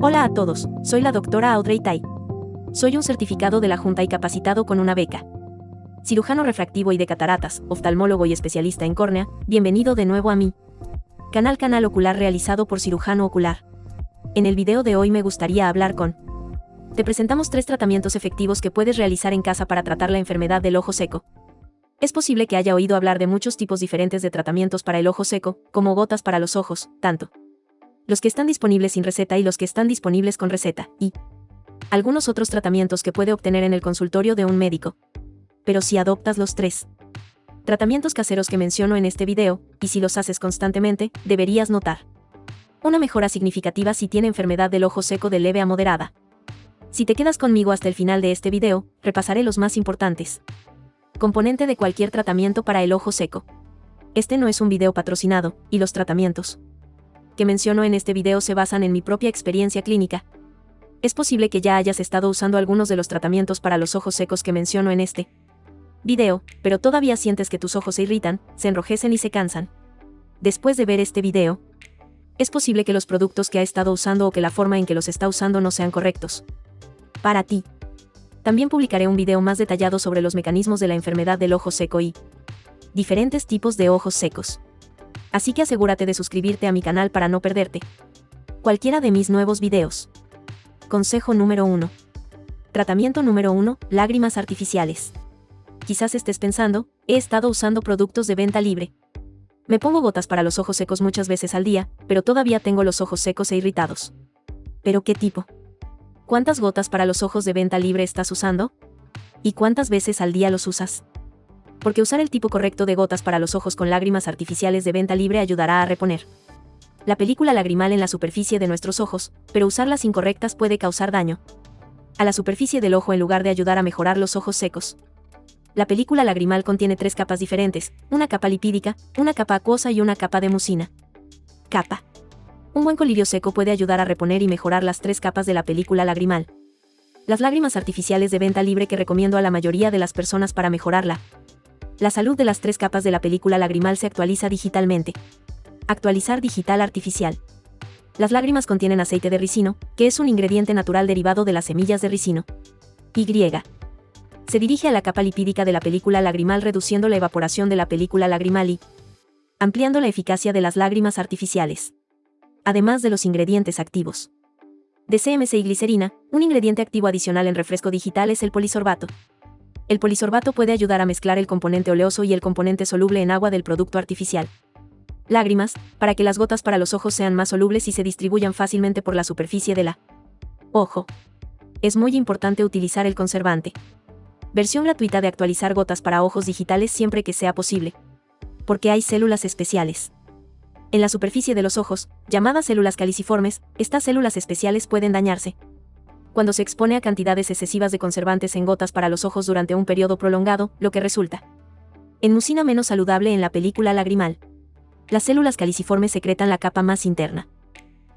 Hola a todos, soy la doctora Audrey Tai. Soy un certificado de la Junta y capacitado con una beca. Cirujano refractivo y de cataratas, oftalmólogo y especialista en córnea, bienvenido de nuevo a mi canal ocular realizado por cirujano ocular. En el video de hoy me gustaría hablar Te presentamos 3 tratamientos efectivos que puedes realizar en casa para tratar la enfermedad del ojo seco. Es posible que haya oído hablar de muchos tipos diferentes de tratamientos para el ojo seco, como gotas para los ojos, tanto los que están disponibles sin receta y los que están disponibles con receta, y algunos otros tratamientos que puede obtener en el consultorio de un médico. Pero si adoptas los 3 tratamientos caseros que menciono en este video, y si los haces constantemente, deberías notar una mejora significativa si tiene enfermedad del ojo seco de leve a moderada. Si te quedas conmigo hasta el final de este video, repasaré los más importantes componentes de cualquier tratamiento para el ojo seco. Este no es un video patrocinado, y los tratamientos que menciono en este video se basan en mi propia experiencia clínica. Es posible que ya hayas estado usando algunos de los tratamientos para los ojos secos que menciono en este video, pero todavía sientes que tus ojos se irritan, se enrojecen y se cansan. Después de ver este video, es posible que los productos que ha estado usando o que la forma en que los está usando no sean correctos para ti. También publicaré un video más detallado sobre los mecanismos de la enfermedad del ojo seco y diferentes tipos de ojos secos. Así que asegúrate de suscribirte a mi canal para no perderte cualquiera de mis nuevos videos. Consejo número 1. Tratamiento número 1, lágrimas artificiales. Quizás estés pensando, he estado usando productos de venta libre. Me pongo gotas para los ojos secos muchas veces al día, pero todavía tengo los ojos secos e irritados. ¿Pero qué tipo? ¿Cuántas gotas para los ojos de venta libre estás usando? ¿Y cuántas veces al día los usas? Porque usar el tipo correcto de gotas para los ojos con lágrimas artificiales de venta libre ayudará a reponer la película lagrimal en la superficie de nuestros ojos, pero usarlas incorrectas puede causar daño a la superficie del ojo en lugar de ayudar a mejorar los ojos secos. La película lagrimal contiene 3 capas diferentes, una capa lipídica, una capa acuosa y una capa de mucina. Capa. Un buen colirio seco puede ayudar a reponer y mejorar las 3 capas de la película lagrimal. Las lágrimas artificiales de venta libre que recomiendo a la mayoría de las personas para mejorarla la salud de las 3 capas de la película lagrimal se actualiza digitalmente. Actualizar digital artificial. Las lágrimas contienen aceite de ricino, que es un ingrediente natural derivado de las semillas de ricino. Y. Se dirige a la capa lipídica de la película lagrimal reduciendo la evaporación de la película lagrimal y ampliando la eficacia de las lágrimas artificiales. Además de los ingredientes activos de CMC y glicerina, un ingrediente activo adicional en refresco digital es el polisorbato. El polisorbato puede ayudar a mezclar el componente oleoso y el componente soluble en agua del producto artificial. Lágrimas, para que las gotas para los ojos sean más solubles y se distribuyan fácilmente por la superficie de la ojo. Es muy importante utilizar el conservante. Versión gratuita de actualizar gotas para ojos digitales siempre que sea posible. Porque hay células especiales en la superficie de los ojos, llamadas células caliciformes. Estas células especiales pueden dañarse cuando se expone a cantidades excesivas de conservantes en gotas para los ojos durante un periodo prolongado, lo que resulta en mucina menos saludable en la película lagrimal. Las células caliciformes secretan la capa más interna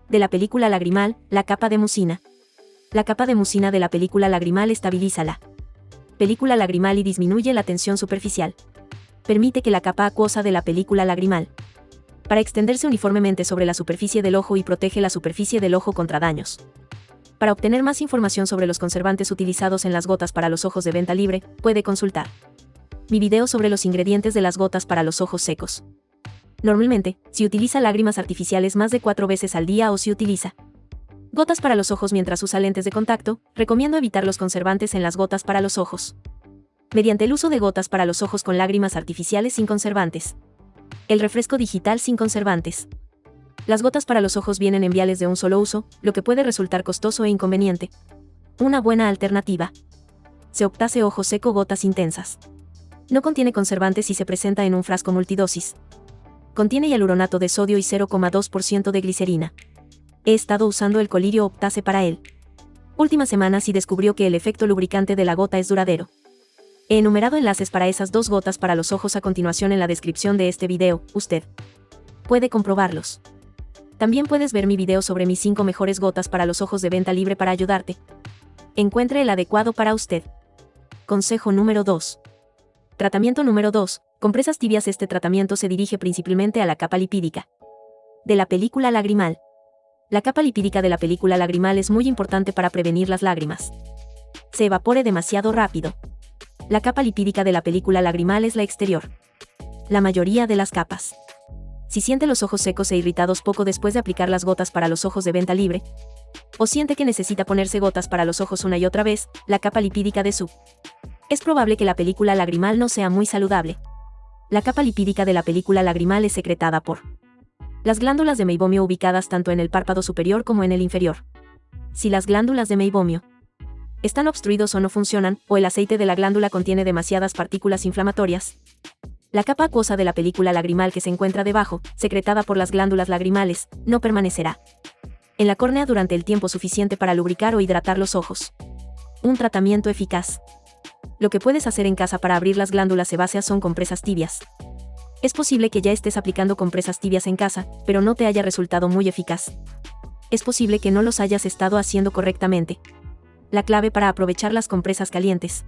de la película lagrimal, la capa de mucina. La capa de mucina de la película lagrimal estabiliza la película lagrimal y disminuye la tensión superficial. Permite que la capa acuosa de la película lagrimal para extenderse uniformemente sobre la superficie del ojo y protege la superficie del ojo contra daños. Para obtener más información sobre los conservantes utilizados en las gotas para los ojos de venta libre, puede consultar mi video sobre los ingredientes de las gotas para los ojos secos. Normalmente, si utiliza lágrimas artificiales más de 4 veces al día o si utiliza gotas para los ojos mientras usa lentes de contacto, recomiendo evitar los conservantes en las gotas para los ojos mediante el uso de gotas para los ojos con lágrimas artificiales sin conservantes. El refresco digital sin conservantes. Las gotas para los ojos vienen en viales de un solo uso, lo que puede resultar costoso e inconveniente. Una buena alternativa. Seoptase ojo seco gotas intensas. No contiene conservantes y se presenta en un frasco multidosis. Contiene hialuronato de sodio y 0,2% de glicerina. He estado usando el colirio Optase para él. Últimas semanas y descubrió que el efecto lubricante de la gota es duradero. He enumerado enlaces para esas 2 gotas para los ojos a continuación en la descripción de este video, usted puede comprobarlos. También puedes ver mi video sobre mis 5 mejores gotas para los ojos de venta libre para ayudarte. Encuentre el adecuado para usted. Consejo número 2. Tratamiento número 2. Compresas tibias. Este tratamiento se dirige principalmente a la capa lipídica de la película lagrimal. La capa lipídica de la película lagrimal es muy importante para prevenir las lágrimas. Se evapore demasiado rápido. La capa lipídica de la película lagrimal es la exterior. La mayoría de las capas. Si siente los ojos secos e irritados poco después de aplicar las gotas para los ojos de venta libre, o siente que necesita ponerse gotas para los ojos una y otra vez, la capa lipídica de su. Es probable que la película lagrimal no sea muy saludable. La capa lipídica de la película lagrimal es secretada por las glándulas de meibomio ubicadas tanto en el párpado superior como en el inferior. Si las glándulas de meibomio están obstruidos o no funcionan, o el aceite de la glándula contiene demasiadas partículas inflamatorias, la capa acuosa de la película lagrimal que se encuentra debajo, secretada por las glándulas lagrimales, no permanecerá en la córnea durante el tiempo suficiente para lubricar o hidratar los ojos. Un tratamiento eficaz. Lo que puedes hacer en casa para abrir las glándulas sebáceas son compresas tibias. Es posible que ya estés aplicando compresas tibias en casa, pero no te haya resultado muy eficaz. Es posible que no los hayas estado haciendo correctamente. La clave para aprovechar las compresas calientes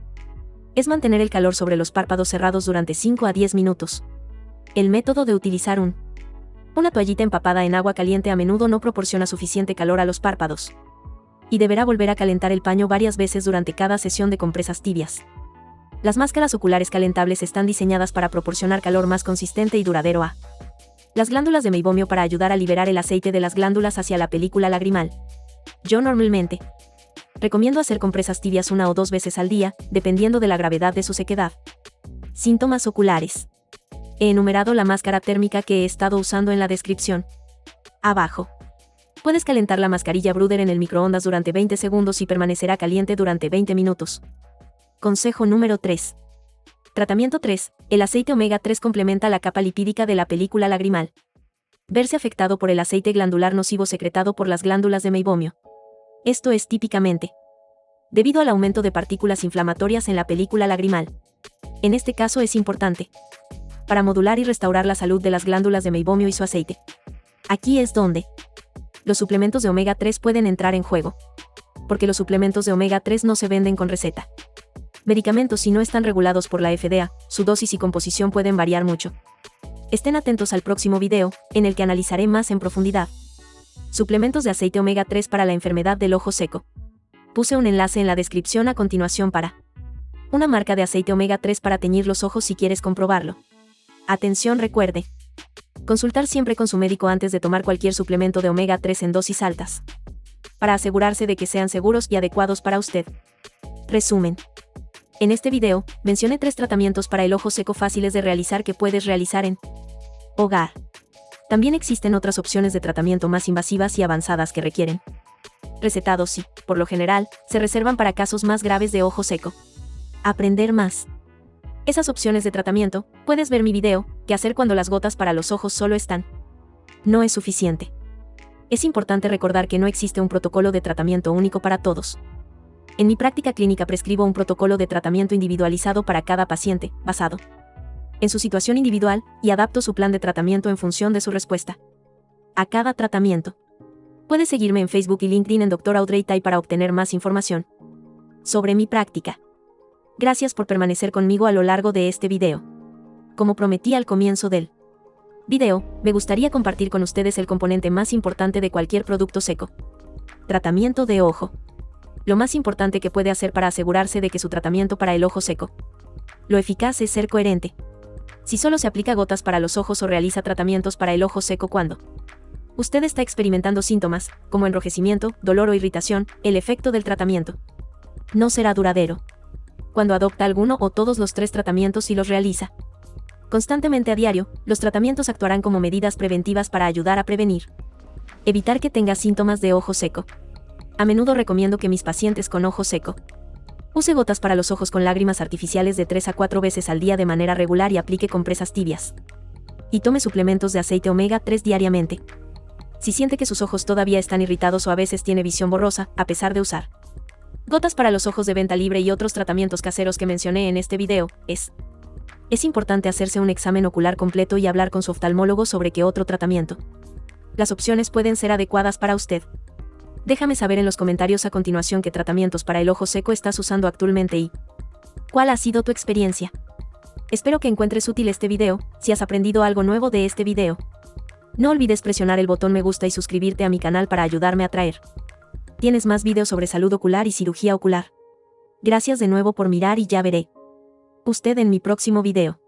es mantener el calor sobre los párpados cerrados durante 5 a 10 minutos. El método de utilizar una toallita empapada en agua caliente a menudo no proporciona suficiente calor a los párpados. Y deberá volver a calentar el paño varias veces durante cada sesión de compresas tibias. Las máscaras oculares calentables están diseñadas para proporcionar calor más consistente y duradero a las glándulas de meibomio para ayudar a liberar el aceite de las glándulas hacia la película lagrimal. Yo normalmente recomiendo hacer compresas tibias 1 o 2 veces al día, dependiendo de la gravedad de su sequedad. Síntomas oculares. He enumerado la máscara térmica que he estado usando en la descripción abajo. Puedes calentar la mascarilla Brother en el microondas durante 20 segundos y permanecerá caliente durante 20 minutos. Consejo número 3. Tratamiento 3. El aceite omega 3 complementa la capa lipídica de la película lagrimal. Verse afectado por el aceite glandular nocivo secretado por las glándulas de meibomio. Esto es típicamente debido al aumento de partículas inflamatorias en la película lagrimal. En este caso es importante para modular y restaurar la salud de las glándulas de meibomio y su aceite. Aquí es donde los suplementos de omega 3 pueden entrar en juego. Porque los suplementos de omega 3 no se venden con receta. Medicamentos si no están regulados por la FDA, su dosis y composición pueden variar mucho. Estén atentos al próximo video, en el que analizaré más en profundidad. Suplementos de aceite omega 3 para la enfermedad del ojo seco. Puse un enlace en la descripción a continuación para una marca de aceite omega 3 para teñir los ojos si quieres comprobarlo. Atención, recuerde consultar siempre con su médico antes de tomar cualquier suplemento de omega 3 en dosis altas, para asegurarse de que sean seguros y adecuados para usted. Resumen. En este video, mencioné 3 tratamientos para el ojo seco fáciles de realizar que puedes realizar en hogar. También existen otras opciones de tratamiento más invasivas y avanzadas que requieren recetados y, por lo general, se reservan para casos más graves de ojo seco. Aprender más. Esas opciones de tratamiento, puedes ver mi video, ¿qué hacer cuando las gotas para los ojos solo están? No es suficiente. Es importante recordar que no existe un protocolo de tratamiento único para todos. En mi práctica clínica prescribo un protocolo de tratamiento individualizado para cada paciente, basado en su situación individual, y adapto su plan de tratamiento en función de su respuesta a cada tratamiento. Puedes seguirme en Facebook y LinkedIn en Dr. Audrey Tai para obtener más información sobre mi práctica. Gracias por permanecer conmigo a lo largo de este video. Como prometí al comienzo del video, me gustaría compartir con ustedes el componente más importante de cualquier producto seco. Tratamiento de ojo. Lo más importante que puede hacer para asegurarse de que su tratamiento para el ojo seco. Lo eficaz es ser coherente. Si solo se aplica gotas para los ojos o realiza tratamientos para el ojo seco cuando usted está experimentando síntomas, como enrojecimiento, dolor o irritación, el efecto del tratamiento no será duradero. Cuando adopta alguno o todos los 3 tratamientos y los realiza constantemente a diario, los tratamientos actuarán como medidas preventivas para ayudar a prevenir, evitar que tenga síntomas de ojo seco. A menudo recomiendo que mis pacientes con ojo seco use gotas para los ojos con lágrimas artificiales de 3 a 4 veces al día de manera regular y aplique compresas tibias. Y tome suplementos de aceite omega 3 diariamente. Si siente que sus ojos todavía están irritados o a veces tiene visión borrosa, a pesar de usar gotas para los ojos de venta libre y otros tratamientos caseros que mencioné en este video, es importante hacerse un examen ocular completo y hablar con su oftalmólogo sobre qué otro tratamiento. Las opciones pueden ser adecuadas para usted. Déjame saber en los comentarios a continuación qué tratamientos para el ojo seco estás usando actualmente y cuál ha sido tu experiencia. Espero que encuentres útil este video. Si has aprendido algo nuevo de este video, No olvides presionar el botón me gusta y suscribirte a mi canal para ayudarme a traer. Tienes más videos sobre salud ocular y cirugía ocular. Gracias de nuevo por mirar y ya veré usted en mi próximo video.